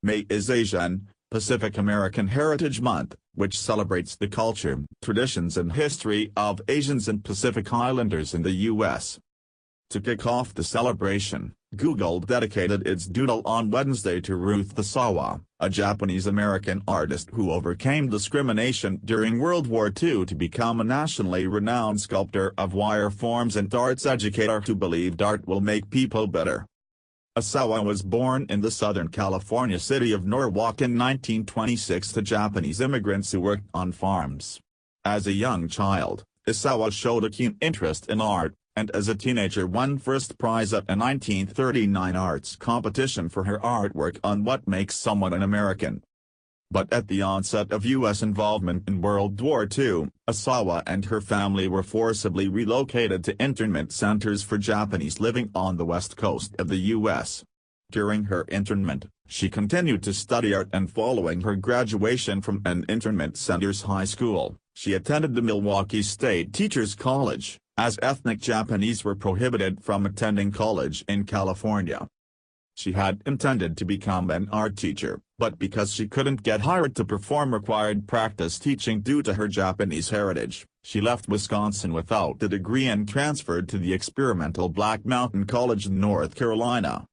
May is Asian Pacific American Heritage Month, which celebrates the culture, traditions and history of Asians and Pacific Islanders in the U.S. To kick off the celebration, Google dedicated its Doodle on Wednesday to Ruth Asawa, a Japanese-American artist who overcame discrimination during World War II to become a nationally renowned sculptor of wire forms and arts educator who believed art will make people better. Asawa was born in the Southern California city of Norwalk in 1926 to Japanese immigrants who worked on farms. As a young child, Asawa showed a keen interest in art, and as a teenager won first prize at a 1939 arts competition for her artwork on what makes someone an American. But at the onset of U.S. involvement in World War II, Asawa and her family were forcibly relocated to internment centers for Japanese living on the west coast of the U.S. During her internment, she continued to study art, and following her graduation from an internment center's high school, she attended the Milwaukee State Teachers College, as ethnic Japanese were prohibited from attending college in California. She had intended to become an art teacher, but because she couldn't get hired to perform required practice teaching due to her Japanese heritage, she left Wisconsin without the degree and transferred to the experimental Black Mountain College in North Carolina.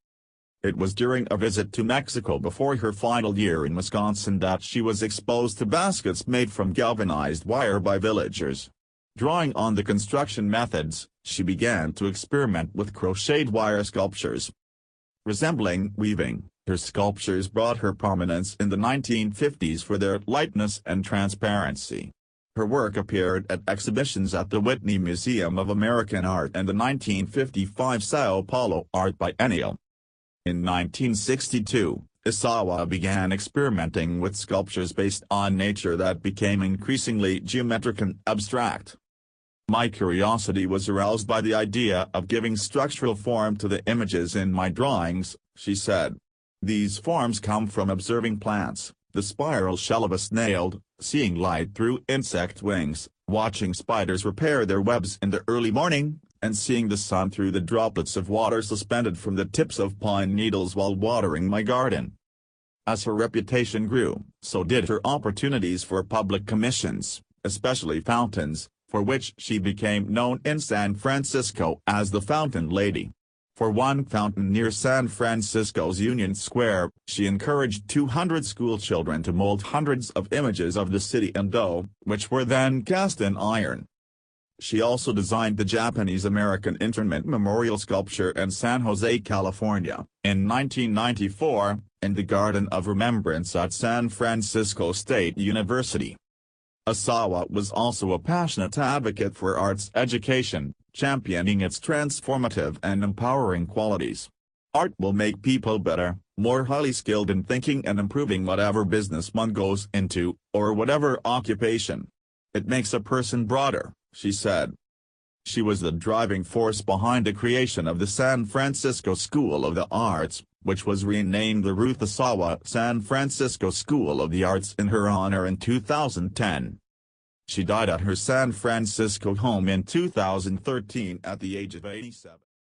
It was during a visit to Mexico before her final year in Wisconsin that she was exposed to baskets made from galvanized wire by villagers. Drawing on the construction methods, she began to experiment with crocheted wire sculptures. Resembling weaving, her sculptures brought her prominence in the 1950s for their lightness and transparency. Her work appeared at exhibitions at the Whitney Museum of American Art and the 1955 São Paulo Art Biennial. In 1962, Asawa began experimenting with sculptures based on nature that became increasingly geometric and abstract. My curiosity was aroused by the idea of giving structural form to the images in my drawings, she said. These forms come from observing plants, the spiral shell of a snail, seeing light through insect wings, watching spiders repair their webs in the early morning, and seeing the sun through the droplets of water suspended from the tips of pine needles while watering my garden. As her reputation grew, so did her opportunities for public commissions, especially fountains, for which she became known in San Francisco as the Fountain Lady. For one fountain near San Francisco's Union Square, she encouraged 200 schoolchildren to mold hundreds of images of the city in dough, which were then cast in iron. She also designed the Japanese-American Internment Memorial Sculpture in San Jose, California, in 1994, in the Garden of Remembrance at San Francisco State University. Asawa was also a passionate advocate for arts education, championing its transformative and empowering qualities. Art will make people better, more highly skilled in thinking and improving whatever business one goes into, or whatever occupation. It makes a person broader, she said. She was the driving force behind the creation of the San Francisco School of the Arts, which was renamed the Ruth Asawa San Francisco School of the Arts in her honor in 2010. She died at her San Francisco home in 2013 at the age of 87.